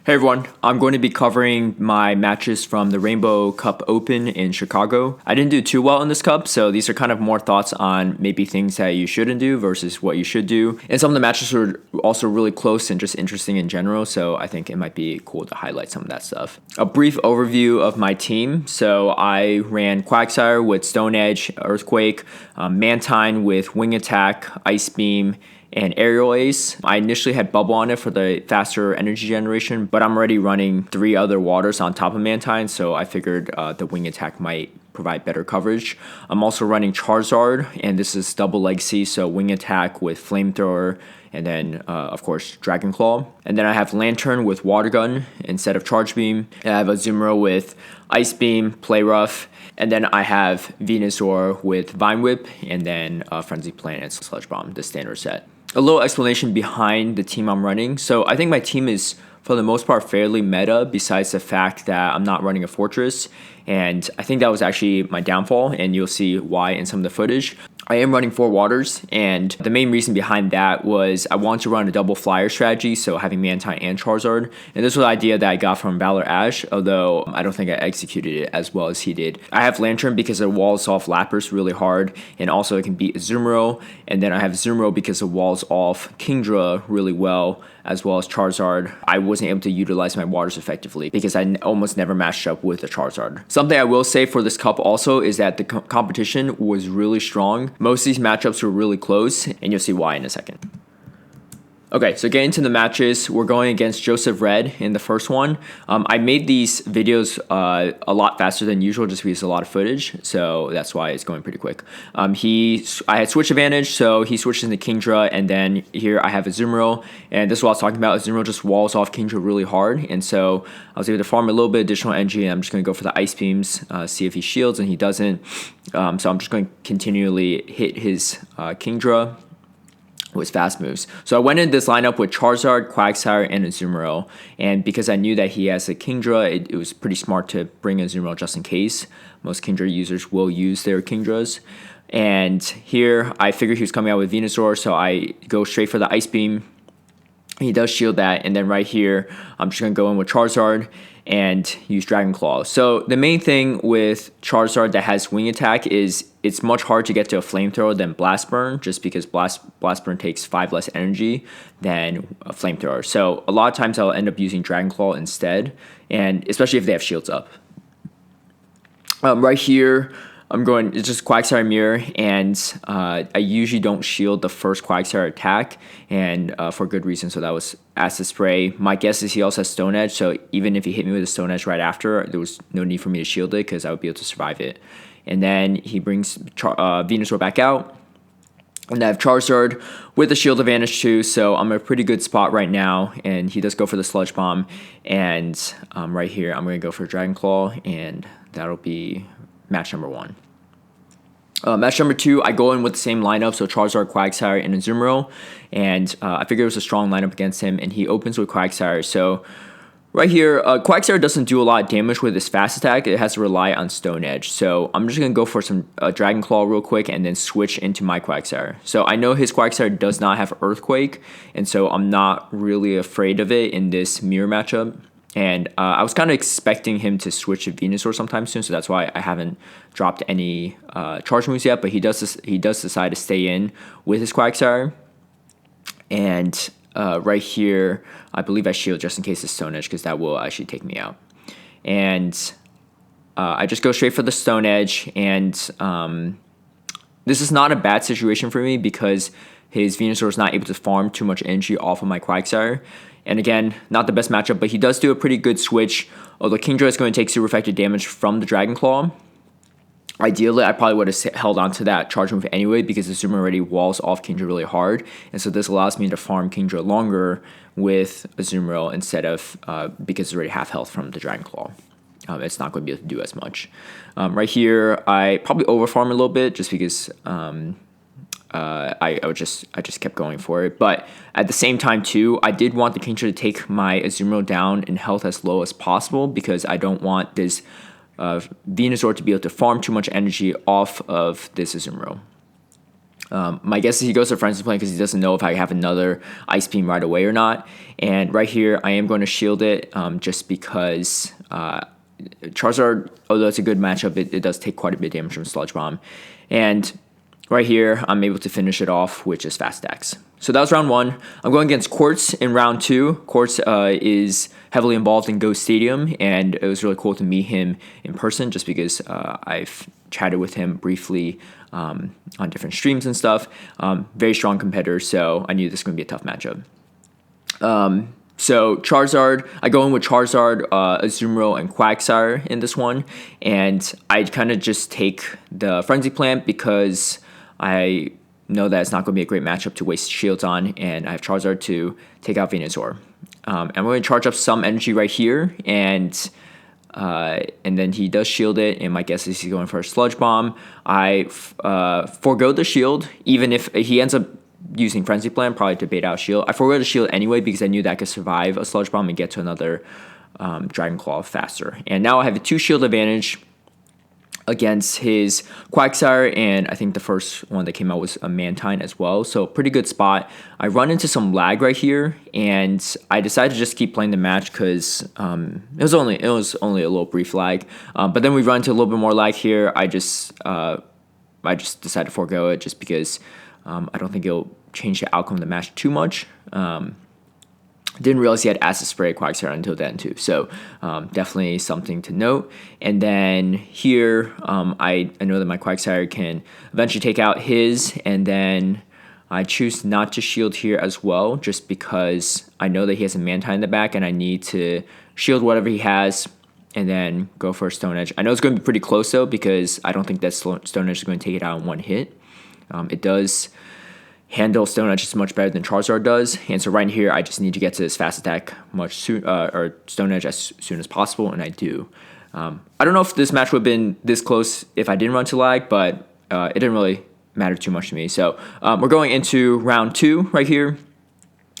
Hey everyone, I'm going to be covering my matches from the Rainbow Cup Open in Chicago. I didn't do too well in this cup, so these are kind of more thoughts on maybe things that you shouldn't do versus what you should do. And some of the matches were also really close and just interesting in general, so I think it might be cool to highlight some of that stuff. A brief overview of my team. So I ran Quagsire with Stone Edge, Earthquake, Mantine with Wing Attack, Ice Beam, and Aerial Ace. I initially had Bubble on it for the faster energy generation, but I'm already running 3 other waters on top of Mantine, so I figured the Wing Attack might provide better coverage. I'm also running Charizard, and this is double legacy, so Wing Attack with Flamethrower, and then, of course, Dragon Claw. And then I have Lantern with Water Gun instead of Charge Beam. And I have Azumarill with Ice Beam, Play Rough. And then I have Venusaur with Vine Whip, and then Frenzy Plant and Sludge Bomb, the standard set. A little explanation behind the team I'm running. So I think my team is, for the most part, fairly meta, besides the fact that I'm not running a Fortress. And I think that was actually my downfall, and you'll see why in some of the footage. I am running 4 waters, and the main reason behind that was I wanted to run a double flyer strategy, so having Mantine and Charizard. And this was an idea that I got from Valor Ash, although I don't think I executed it as well as he did. I have Lantern because it walls off Lapras really hard, and also it can beat Azumarill. And then I have Azumarill because it walls off Kingdra really well, as well as Charizard. I wasn't able to utilize my waters effectively because I almost never matched up with a Charizard. Something I will say for this cup also is that the competition was really strong. Most of these matchups were really close, and you'll see why in a second. Okay, so getting to the matches, we're going against Joseph Red in the first one. I made these videos a lot faster than usual just because a lot of footage, so that's why it's going pretty quick. I had switch advantage, so he switches into Kingdra, and then here I have Azumarill, and this is what I was talking about. Azumarill just walls off Kingdra really hard, and so I was able to farm a little bit additional energy, and I'm just going to go for the Ice Beams, see if he shields, and he doesn't. So I'm just going to continually hit his Kingdra with fast moves. So I went in this lineup with Charizard, Quagsire, and Azumarill. And because I knew that he has a Kingdra, it was pretty smart to bring Azumarill just in case. Most Kingdra users will use their Kingdras. And here, I figured he was coming out with Venusaur, so I go straight for the Ice Beam. He does shield that, and then right here, I'm just going to go in with Charizard and use Dragon Claw. So the main thing with Charizard that has Wing Attack is it's much harder to get to a Flamethrower than Blast Burn, just because Blast Burn takes 5 less energy than a Flamethrower. So a lot of times I'll end up using Dragon Claw instead, and especially if they have shields up. Right here, it's just Quagsire Mirror, and I usually don't shield the first Quagsire attack, and for good reason, so that was Acid Spray. My guess is he also has Stone Edge, so even if he hit me with a Stone Edge right after, there was no need for me to shield it, because I would be able to survive it. And then he brings Venusaur back out, and I have Charizard with the shield advantage too, so I'm in a pretty good spot right now, and he does go for the Sludge Bomb, and right here, I'm going to go for Dragon Claw, and that'll be match number 1. Match number 2, I go in with the same lineup, so Charizard, Quagsire, and Azumarill, and I figured it was a strong lineup against him, and he opens with Quagsire. So right here, Quagsire doesn't do a lot of damage with his fast attack. It has to rely on Stone Edge. So I'm just going to go for some Dragon Claw real quick and then switch into my Quagsire. So I know his Quagsire does not have Earthquake, and so I'm not really afraid of it in this mirror matchup. And I was kind of expecting him to switch to Venusaur sometime soon, so that's why I haven't dropped any charge moves yet. But he does decide to stay in with his Quagsire. And right here, I believe I shield just in case it's Stone Edge, because that will actually take me out. And I just go straight for the Stone Edge, and this is not a bad situation for me because his Venusaur is not able to farm too much energy off of my Quagsire. And again, not the best matchup, but he does do a pretty good switch. Although Kingdra is going to take super effective damage from the Dragon Claw. Ideally, I probably would have held on to that charge move anyway because the Azumarill already walls off Kingdra really hard. And so this allows me to farm Kingdra longer with Azumarill instead of, because it's already half health from the Dragon Claw. It's not going to be able to do as much. Right here, I probably overfarm a little bit just because I just kept going for it. But at the same time too, I did want the Kingdra to take my Azumarill down in health as low as possible because I don't want this Venusaur to be able to farm too much energy off of this Azumarill. My guess is he goes to Frenzy Plant because he doesn't know if I have another Ice Beam right away or not. And right here, I am going to shield it just because Charizard, although it's a good matchup, it does take quite a bit of damage from Sludge Bomb. And right here, I'm able to finish it off with just Fast Attacks. So that was round 1. I'm going against Quartz in round 2. Quartz is heavily involved in Ghost Stadium, and it was really cool to meet him in person just because I've chatted with him briefly on different streams and stuff. Very strong competitor, so I knew this was going to be a tough matchup. So Charizard, I go in with Charizard, Azumarill, and Quagsire in this one, and I kind of just take the Frenzy Plant because I know that it's not going to be a great matchup to waste shields on, and I have Charizard to take out Venusaur. I'm going to charge up some energy right here, and then he does shield it, and my guess is he's going for a Sludge Bomb. I forego the shield, even if he ends up using Frenzy Plant, probably to bait out shield. I forego the shield anyway because I knew that I could survive a Sludge Bomb and get to another Dragon Claw faster. And now I have a 2 shield advantage against his Quagsire, and I think the first one that came out was a Mantine as well, so pretty good spot. I run into some lag right here, and I decided to just keep playing the match because it was only a little brief lag, but then we run into a little bit more lag here. I just decided to forego it just because I don't think it'll change the outcome of the match too much. Didn't realize he had Acid Spray Quagsire until then too, so definitely something to note. And then here, I know that my Quagsire can eventually take out his, and then I choose not to shield here as well, just because I know that he has a Mantine in the back, and I need to shield whatever he has, and then go for a Stone Edge. I know it's going to be pretty close though, because I don't think that Stone Edge is going to take it out in one hit. It does handle Stone Edge is much better than Charizard does, and so right here I just need to get to this Fast Attack much soon, or Stone Edge as soon as possible, and I do. I don't know if this match would have been this close if I didn't run to lag, but it didn't really matter too much to me. So we're going into round 2 right here,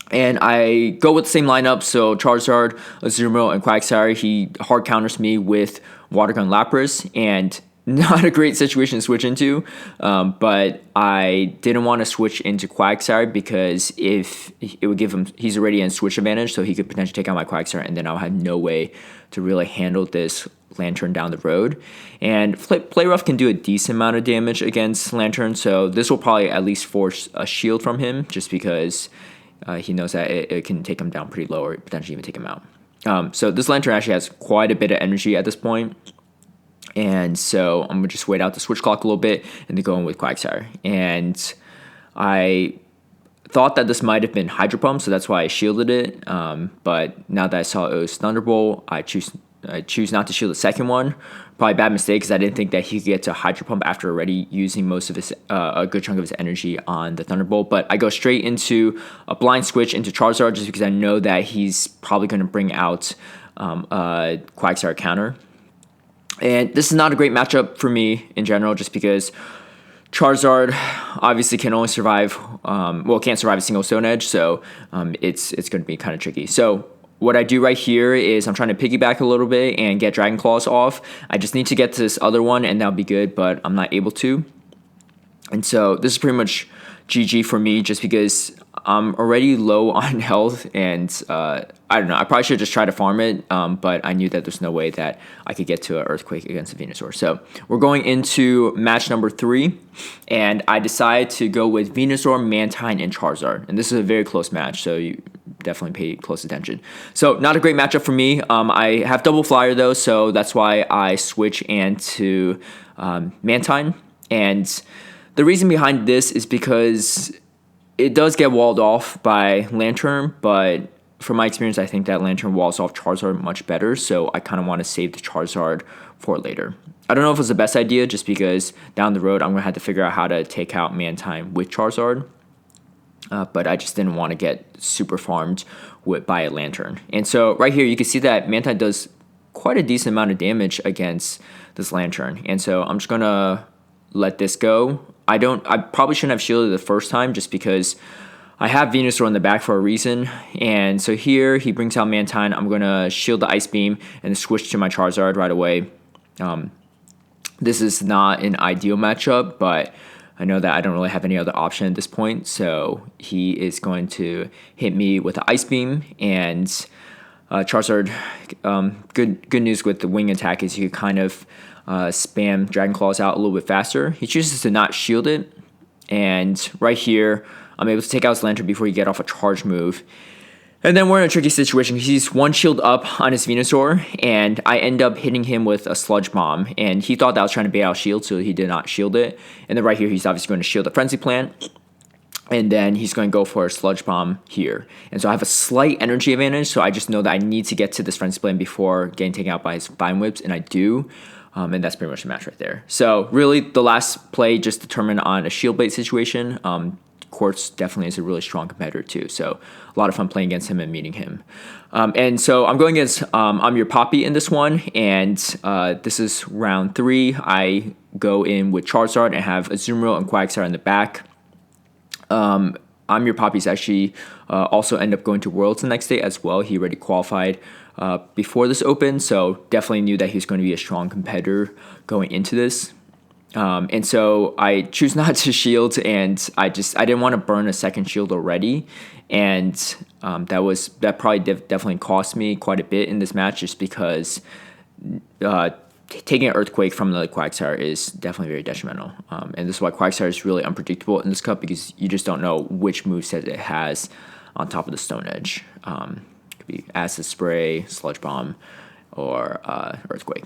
and I go with the same lineup. So Charizard, Azumarill, and Quagsire. He hard counters me with Water Gun Lapras, and not a great situation to switch into, but I didn't want to switch into Quagsire because if it would give him, he's already in switch advantage, so he could potentially take out my Quagsire, and then I'll have no way to really handle this Lantern down the road. And Play Rough can do a decent amount of damage against Lantern, so this will probably at least force a shield from him, just because he knows that it can take him down pretty low, or potentially even take him out. So this Lantern actually has quite a bit of energy at this point. And so I'm going to just wait out the switch clock a little bit and then go in with Quagsire. And I thought that this might have been Hydro Pump, so that's why I shielded it. But now that I saw it was Thunderbolt, I choose not to shield the second one. Probably a bad mistake because I didn't think that he could get to Hydro Pump after already using most of his a good chunk of his energy on the Thunderbolt. But I go straight into a blind switch into Charizard just because I know that he's probably going to bring out a Quagsire counter. And this is not a great matchup for me in general, just because Charizard obviously can only survive, can't survive a single Stone Edge, so it's going to be kind of tricky. So what I do right here is I'm trying to piggyback a little bit and get Dragon Claws off. I just need to get to this other one, and that'll be good, but I'm not able to. And so this is pretty much GG for me, just because I'm already low on health, and I don't know, I probably should just try to farm it, but I knew that there's no way that I could get to an Earthquake against a Venusaur. So we're going into match number 3, and I decide to go with Venusaur, Mantine, and Charizard. And this is a very close match, so you definitely pay close attention. So not a great matchup for me. I have double flyer though, so that's why I switch into Mantine. And the reason behind this is because it does get walled off by Lantern, but from my experience, I think that Lantern walls off Charizard much better, so I kind of want to save the Charizard for later. I don't know if it was the best idea, just because down the road, I'm going to have to figure out how to take out Mantine with Charizard, but I just didn't want to get super farmed by a Lantern. And so right here, you can see that Mantine does quite a decent amount of damage against this Lantern, and so I'm just going to let this go. I probably shouldn't have shielded the first time, just because I have Venusaur in the back for a reason. And so here he brings out Mantine. I'm going to shield the Ice Beam and switch to my Charizard right away. This is not an ideal matchup, but I know that I don't really have any other option at this point, so he is going to hit me with an Ice Beam, and Charizard, good news with the wing attack is you can kind of spam Dragon Claws out a little bit faster. He chooses to not shield it, and right here, I'm able to take out his Lantern before he get off a charge move. And then we're in a tricky situation. He's one shield up on his Venusaur, and I end up hitting him with a Sludge Bomb. And he thought that I was trying to bait out shield, so he did not shield it. And then right here, he's obviously going to shield the Frenzy Plant. And then he's going to go for a Sludge Bomb here. And so I have a slight energy advantage, so I just know that I need to get to this Frenzy Plant before getting taken out by his Vine Whips, and I do. And that's pretty much the match right there. So really, the last play just determined on a shield bait situation. Quartz definitely is a really strong competitor too, so a lot of fun playing against him and meeting him. And so I'm going against I'm Your Poppy in this one, and this is round 3. I go in with Charizard and have Azumarill and Quagsire in the back. I'm Your Poppy's actually also end up going to Worlds the next day as well. He already qualified before this open, so definitely knew that he was going to be a strong competitor going into this. And so I choose not to shield, and I didn't want to burn a second shield already, and that probably definitely cost me quite a bit in this match, just because taking an Earthquake from the Quagsire is definitely very detrimental. And this is why Quagsire is really unpredictable in this cup, because you just don't know which moveset it has on top of the Stone Edge. Could be Acid Spray, Sludge Bomb, or Earthquake.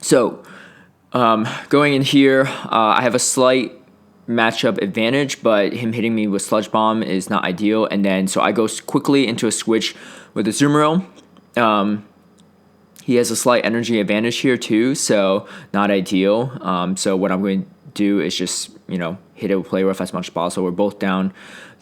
So going in here, I have a slight matchup advantage, but him hitting me with Sludge Bomb is not ideal. And then, so I go quickly into a switch with Azumarill. He has a slight energy advantage here too, so not ideal. So what I'm going to do is just, hit it with Play Rough as much as possible. We're both down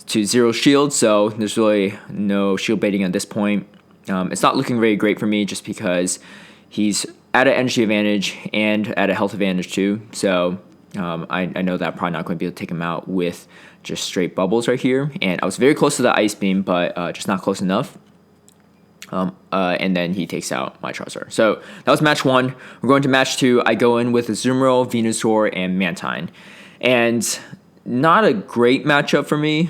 to 0 shield, so there's really no shield baiting at this point. It's not looking very great for me, just because he's at an energy advantage and at a health advantage too. So I know that I'm probably not going to be able to take him out with just straight bubbles right here. And I was very close to the Ice Beam, but just not close enough. And then he takes out my Charizard. So that was match 1. We're going to match 2. I go in with Azumarill, Venusaur, and Mantine. And not a great matchup for me,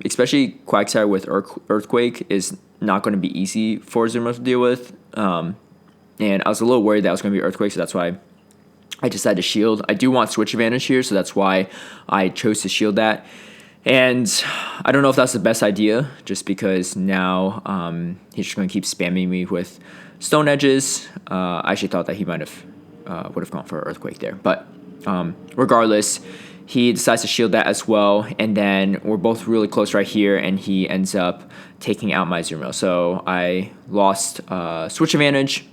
especially Quagsire with Earthquake is not going to be easy for Azumarill to deal with. And I was a little worried that it was going to be Earthquake, so that's why I decided to shield. I do want switch advantage here, so that's why I chose to shield that. And I don't know if that's the best idea, just because now he's just going to keep spamming me with Stone Edges. I actually thought that he might have would have gone for Earthquake there. But regardless, he decides to shield that as well. And then we're both really close right here, and he ends up taking out my Azumarill. So I lost switch advantage,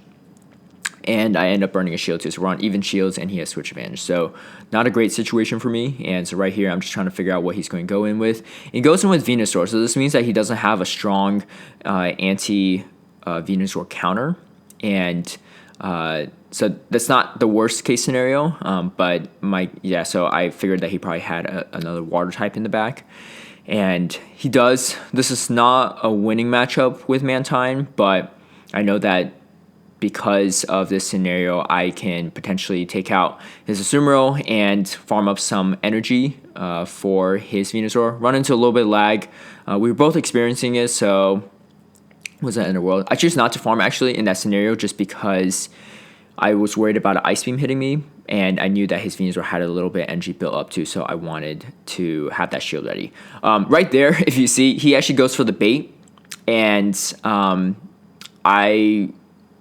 and I end up burning a shield too. So we're on even shields, and he has switch advantage. So not a great situation for me. And so right here, I'm just trying to figure out what he's going to go in with. He goes in with Venusaur. So this means that he doesn't have a strong anti-Venusaur counter. And so that's not the worst case scenario. So I figured that he probably had another water type in the back. And he does. This is not a winning matchup with Mantine, but I know that because of this scenario, I can potentially take out his Azumarill and farm up some energy for his Venusaur. Run into a little bit of lag. We were both experiencing it, so was that in the world? I choose not to farm actually in that scenario, just because I was worried about an Ice Beam hitting me, and I knew that his Venusaur had a little bit of energy built up too, so I wanted to have that shield ready. Right there, if you see, he actually goes for the bait, and I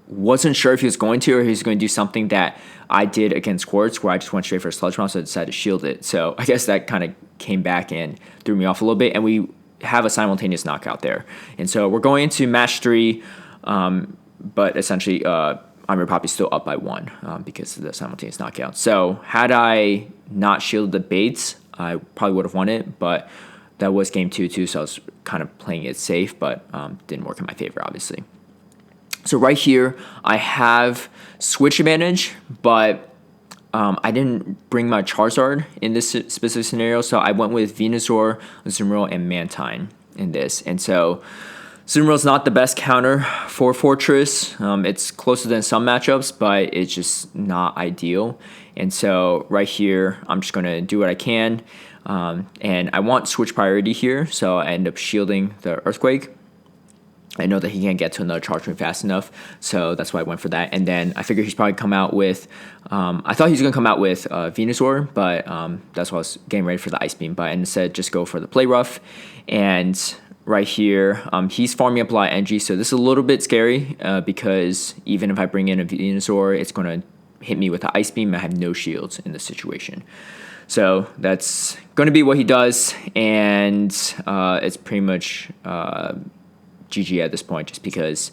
wasn't sure if he was going to, or he was going to do something that I did against Quartz, where I just went straight for a Sludge Bomb, so I decided to shield it. So I guess that kind of came back and threw me off a little bit, and we have a simultaneous knockout there. And so we're going into match 3, but essentially I'm Your Poppy still up by 1 because of the simultaneous knockout. So had I not shielded the baits, I probably would have won it, but that was game 2 too, so I was kind of playing it safe, but didn't work in my favor, obviously. So right here, I have switch advantage, but I didn't bring my Charizard in this specific scenario, so I went with Venusaur, Azumarill, and Mantine in this. And so Azumarill's not the best counter for Fortress. It's closer than some matchups, but it's just not ideal. And so right here, I'm just going to do what I can. And I want switch priority here, so I end up shielding the Earthquake. I know that he can't get to another charge move fast enough, so that's why I went for that. And then I figured he's probably come out with, I thought he was going to come out with Venusaur, but that's why I was getting ready for the Ice Beam. But instead, just go for the Play Rough. And right here, he's farming up a lot of energy, so this is a little bit scary because even if I bring in a Venusaur, it's going to hit me with the Ice Beam. I have no shields in this situation. So that's going to be what he does, and it's pretty much GG at this point, just because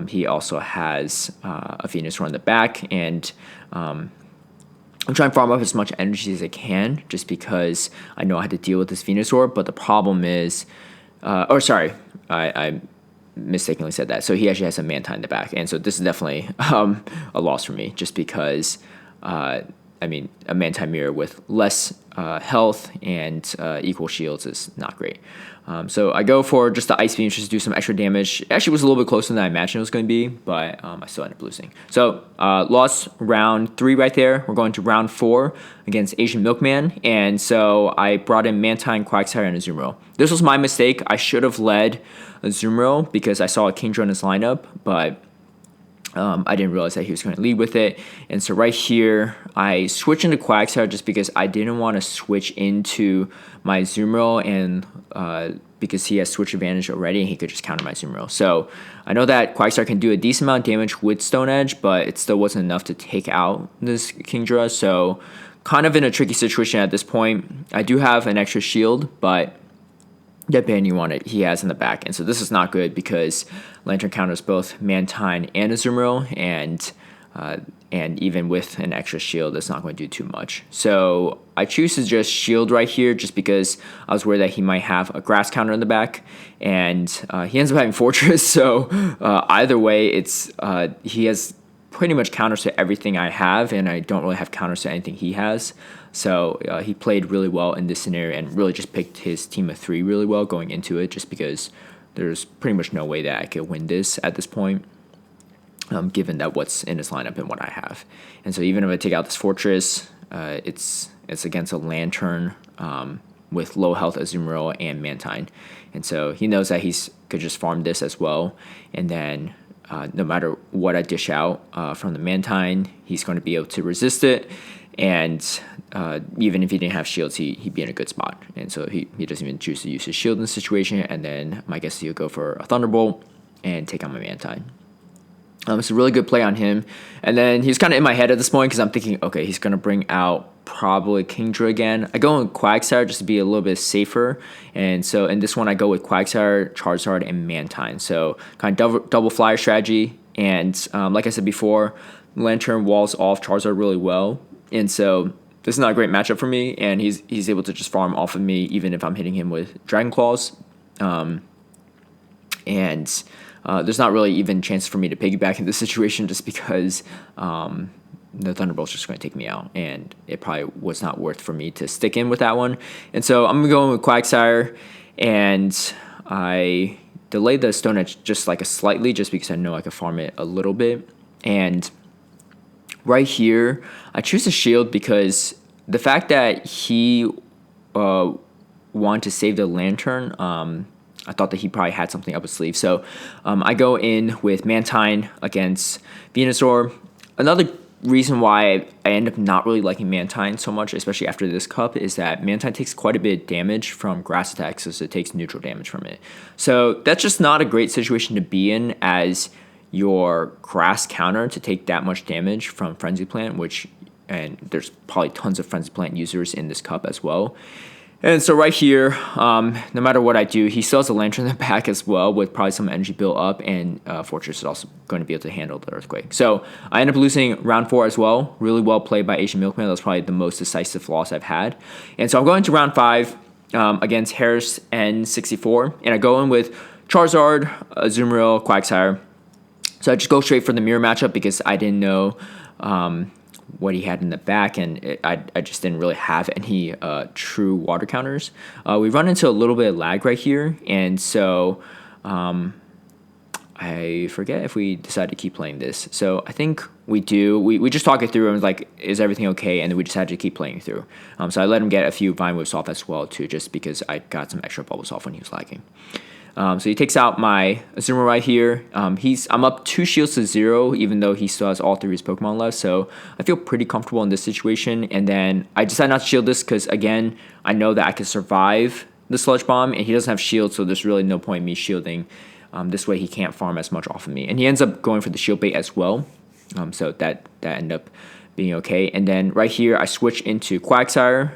he also has a Venusaur in the back, and I'm trying to farm up as much energy as I can, just because I know I had to deal with this Venusaur. But the problem is, I mistakenly said that. So he actually has a Mantine in the back, and so this is definitely a loss for me, just because a Mantine mirror with less health and equal shields is not great. So I go for just the Ice Beam just to do some extra damage. It actually was a little bit closer than I imagined it was going to be, but I still ended up losing. So lost round 3 right there. We're going to round 4 against Asian Milkman. And so I brought in Mantine, Quagsire, and Azumarill. This was my mistake. I should have led Azumarill because I saw a Kingdra in his lineup, but I didn't realize that he was going to lead with it. And so right here, I switched into Quagsire just because I didn't want to switch into my Azumarill, and because he has switch advantage already and he could just counter my Azumarill. So I know that Quagsire can do a decent amount of damage with Stone Edge, but it still wasn't enough to take out this Kingdra. So kind of in a tricky situation at this point. I do have an extra shield, but that ban you want it, he has in the back. And so this is not good because Lantern counters both Mantine and Azumarill, and even with an extra shield, it's not going to do too much. So I choose to just shield right here just because I was worried that he might have a grass counter in the back, and he ends up having Fortress. So either way, it's he has pretty much counters to everything I have, and I don't really have counters to anything he has. So he played really well in this scenario and really just picked his team of 3 really well going into it, just because there's pretty much no way that I could win this at this point, given that what's in his lineup and what I have. And so even if I take out this Fortress, it's against a Lantern with low health Azumarill and Mantine. And so he knows that he could just farm this as well, and then no matter what I dish out from the Mantine, he's going to be able to resist it. And even if he didn't have shields, he'd be in a good spot. And so he doesn't even choose to use his shield in this situation. And then my guess is he'll go for a Thunderbolt and take out my Mantine. It's a really good play on him. And then he's kind of in my head at this point because I'm thinking, okay, he's going to bring out probably Kingdra again. I go in Quagsire just to be a little bit safer. And so in this one, I go with Quagsire, Charizard, and Mantine. So kind of double flyer strategy. And like I said before, Lantern walls off Charizard really well. And so this is not a great matchup for me, and he's able to just farm off of me even if I'm hitting him with Dragon Claws. And there's not really even chances for me to piggyback in this situation just because the Thunderbolt's just going to take me out, and it probably was not worth for me to stick in with that one. And so I'm going with Quagsire, and I delayed the Stone Edge just like a slightly just because I know I could farm it a little bit. And right here, I choose a shield because the fact that he wanted to save the Lantern, I thought that he probably had something up his sleeve. So I go in with Mantine against Venusaur. Another reason why I end up not really liking Mantine so much, especially after this cup, is that Mantine takes quite a bit of damage from grass attacks, so it takes neutral damage from it. So that's just not a great situation to be in as your grass counter to take that much damage from Frenzy Plant, and there's probably tons of Frenzy Plant users in this cup as well. And so right here, no matter what I do, he still has a Lantern in the back as well with probably some energy built up, and Fortress is also going to be able to handle the Earthquake. So I end up losing round 4 as well. Really well played by Asian Milkman. That was probably the most decisive loss I've had. And so I'm going to round 5 against Harris N64, and I go in with Charizard, Azumarill, Quagsire. So I just go straight for the mirror matchup because I didn't know what he had in the back, and I just didn't really have any true water counters. We run into a little bit of lag right here, and so I forget if we decide to keep playing this. So I think we do. We just talk it through and was like, is everything okay? And then we decided to keep playing through. So I let him get a few Vine Whips off as well too, just because I got some extra bubbles off when he was lagging. So he takes out my Azumarill right here. I'm up 2 shields to 0, even though he still has all 3 of his Pokemon left. So I feel pretty comfortable in this situation. And then I decide not to shield this because, again, I know that I can survive the Sludge Bomb, and he doesn't have shield, so there's really no point in me shielding. This way he can't farm as much off of me. And he ends up going for the shield bait as well. So that ended up being okay. And then right here, I switch into Quagsire.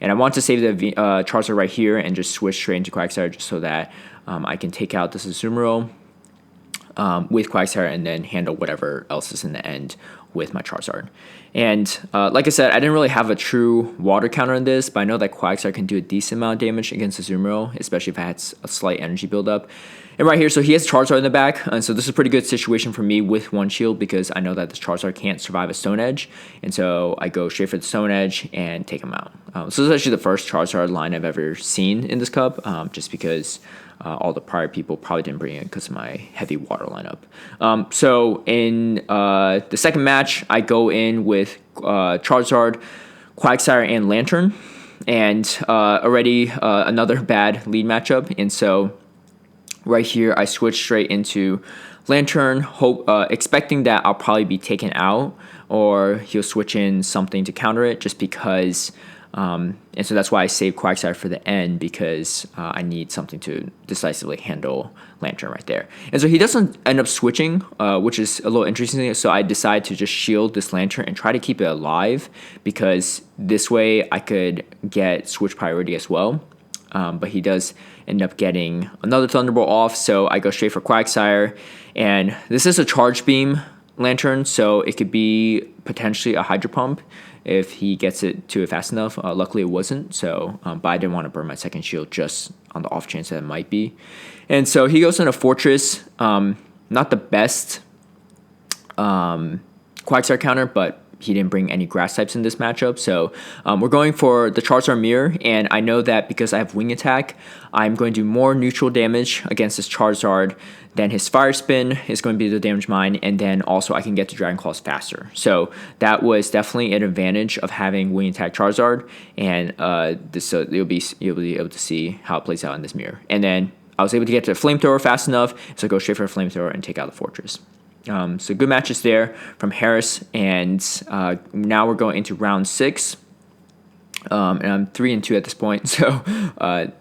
And I want to save the Charizard right here and just switch straight into Quagsire just so that I can take out this Azumarill with Quagsire and then handle whatever else is in the end with my Charizard. And like I said, I didn't really have a true water counter in this, but I know that Quagsire can do a decent amount of damage against Azumarill, especially if I had a slight energy buildup. And right here, so he has Charizard in the back, and so this is a pretty good situation for me with 1 shield because I know that this Charizard can't survive a Stone Edge, and so I go straight for the Stone Edge and take him out. So this is actually the first Charizard line I've ever seen in this cup, just because all the prior people probably didn't bring it because of my heavy water lineup. So in the second match, I go in with Charizard, Quagsire, and Lantern, and already another bad lead matchup, and so right here, I switch straight into Lantern, expecting that I'll probably be taken out, or he'll switch in something to counter it, just because. And so that's why I save Quagsire for the end, because I need something to decisively handle Lantern right there. And so he doesn't end up switching, which is a little interesting. So I decide to just shield this Lantern and try to keep it alive, because this way I could get switch priority as well. But he does end up getting another Thunderbolt off, so I go straight for Quagsire. And this is a Charge Beam Lantern, so it could be potentially a Hydro Pump if he gets it to it fast enough. Luckily, it wasn't, so but I didn't want to burn my second shield just on the off chance that it might be. And so he goes into Fortress. Not the best Quagsire counter, but he didn't bring any grass types in this matchup. So we're going for the Charizard Mirror, and I know that because I have Wing Attack, I'm going to do more neutral damage against this Charizard than his Fire Spin is going to be the damage mine, and then also I can get to Dragon Claws faster. So that was definitely an advantage of having Wing Attack Charizard, and so you'll be able to see how it plays out in this mirror. And then I was able to get to the Flamethrower fast enough, so I go straight for a Flamethrower and take out the Fortress. So good matches there from Harris, and now we're going into round 6. And I'm 3-2 at this point, so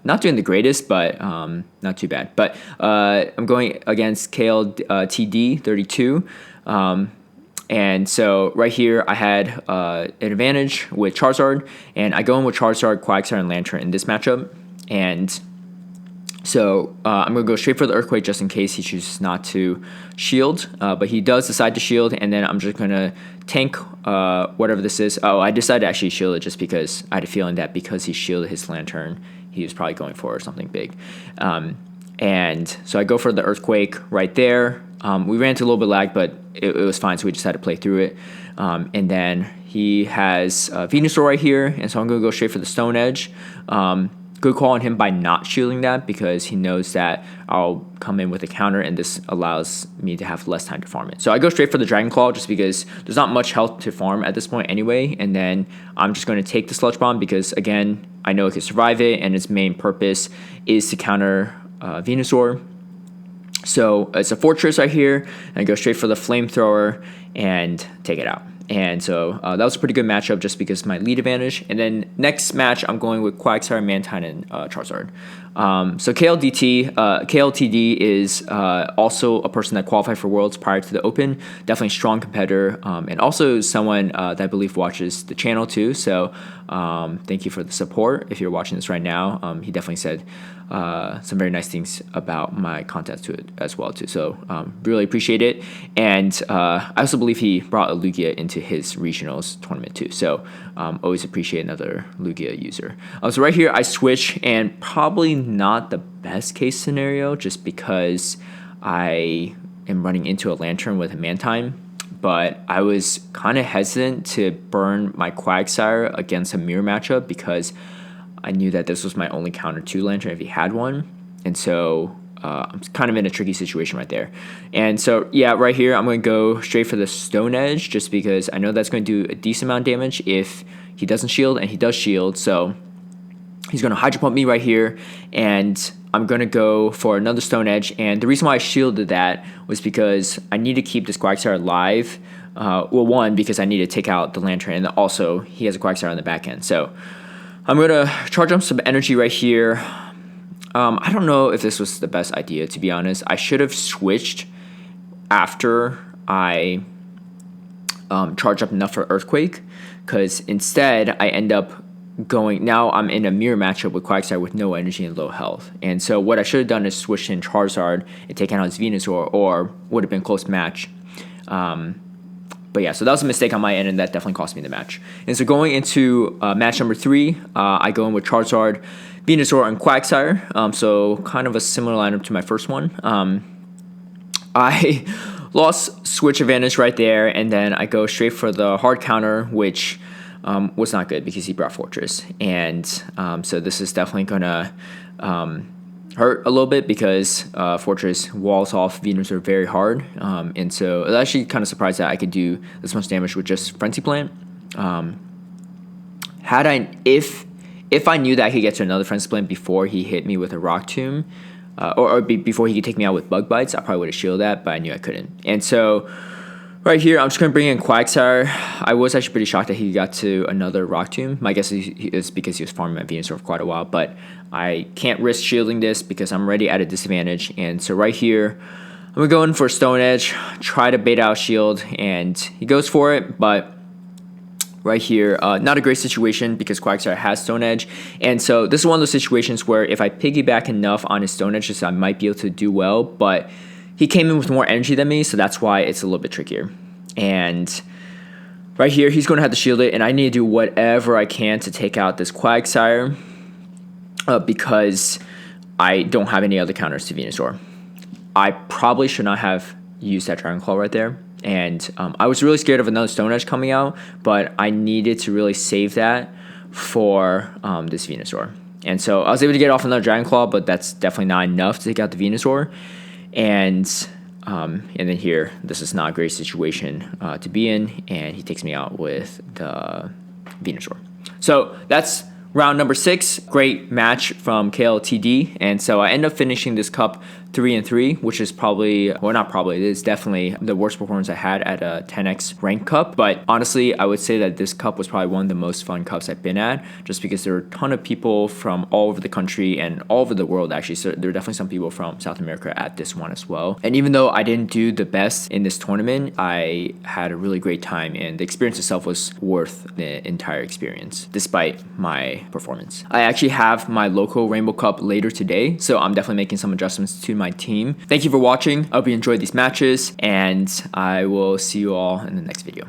not doing the greatest, but not too bad. But I'm going against Kale TD32, and so right here I had an advantage with Charizard, and I go in with Charizard, Quagsire, and Lantern in this matchup, and so I'm going to go straight for the Earthquake just in case he chooses not to shield. But he does decide to shield, and then I'm just going to tank whatever this is. Oh, I decided to actually shield it just because I had a feeling that because he shielded his Lantern, he was probably going for something big. And so I go for the Earthquake right there. We ran into a little bit of lag, but it was fine, so we just had to play through it. And then he has Venusaur right here, and so I'm going to go straight for the Stone Edge. Good call on him by not shielding that, because he knows that I'll come in with a counter, and this allows me to have less time to farm it. So I go straight for the Dragon Claw just because there's not much health to farm at this point anyway, and then I'm just going to take the Sludge Bomb because, again, I know it can survive it, and its main purpose is to counter Venusaur. So it's a Fortress right here, and I go straight for the Flamethrower and take it out. And so that was a pretty good matchup just because of my lead advantage. And then next match, I'm going with Quagsire, Mantine, and Charizard. So KLTD is also a person that qualified for Worlds prior to the Open. Definitely a strong competitor, and also someone that I believe watches the channel too. So thank you for the support. If you're watching this right now, he definitely said some very nice things about my content to it as well too. So really appreciate it. And I also believe he brought a Lugia into his regionals tournament too. So always appreciate another Lugia user. So right here I switch, and probably not the best case scenario just because I am running into a Lantern with a Mantine. But I was kind of hesitant to burn my Quagsire against a mirror matchup because I knew that this was my only counter to Lantern if he had one. And so I'm kind of in a tricky situation right there. And so, yeah, right here, I'm going to go straight for the Stone Edge just because I know that's going to do a decent amount of damage if he doesn't shield, and he does shield. So he's going to Hydro Pump me right here, and I'm going to go for another Stone Edge. And the reason why I shielded that was because I need to keep this Quagsire alive. Well, one, because I need to take out the Lantern, and also he has a Quagsire on the back end. So I'm going to charge up some energy right here. I don't know if this was the best idea, to be honest. I should have switched after I charged up enough for Earthquake, because instead I end up going, now I'm in a mirror matchup with Quagsire with no energy and low health. And so what I should have done is switched in Charizard and taken out his Venusaur, or would have been a close match. But yeah, so that was a mistake on my end, and that definitely cost me the match. And so going into match number 3, I go in with Charizard, Venusaur, and Quagsire. So kind of a similar lineup to my first one. I lost switch advantage right there, and then I go straight for the hard counter, which was not good because he brought Fortress. And so this is definitely going to hurt a little bit because Fortress walls off Venusaur very hard. And so I was actually kind of surprised that I could do this much damage with just Frenzy Plant. If I knew that I could get to another Frenzy Plant before he hit me with a Rock Tomb, before he could take me out with Bug Bites, I probably would have shielded that, but I knew I couldn't. And so right here, I'm just going to bring in Quagsire. I was actually pretty shocked that he got to another Rock Tomb. My guess is because he was farming at Venusaur for quite a while, but I can't risk shielding this because I'm already at a disadvantage. And so right here, I'm going to go in for Stone Edge, try to bait out shield, and he goes for it, but right here, not a great situation because Quagsire has Stone Edge. And so this is one of those situations where if I piggyback enough on his Stone Edge, I might be able to do well, but he came in with more energy than me, so that's why it's a little bit trickier. And right here, he's going to have to shield it, and I need to do whatever I can to take out this Quagsire because I don't have any other counters to Venusaur. I probably should not have used that Dragon Claw right there. And I was really scared of another Stone Edge coming out, but I needed to really save that for this Venusaur. And so I was able to get off another Dragon Claw, but that's definitely not enough to take out the Venusaur. And then here, this is not a great situation to be in, and he takes me out with the Venusaur. So that's round number 6. Great match from KLTD, and so I end up finishing this cup 3-3, which is probably, well, not probably, it is definitely the worst performance I had at a 10x ranked cup. But honestly, I would say that this cup was probably one of the most fun cups I've been at, just because there were a ton of people from all over the country and all over the world, actually. So there were definitely some people from South America at this one as well. And even though I didn't do the best in this tournament, I had a really great time, and the experience itself was worth the entire experience, despite my performance. I actually have my local Rainbow Cup later today, so I'm definitely making some adjustments to my team. Thank you for watching. I hope you enjoyed these matches, and I will see you all in the next video.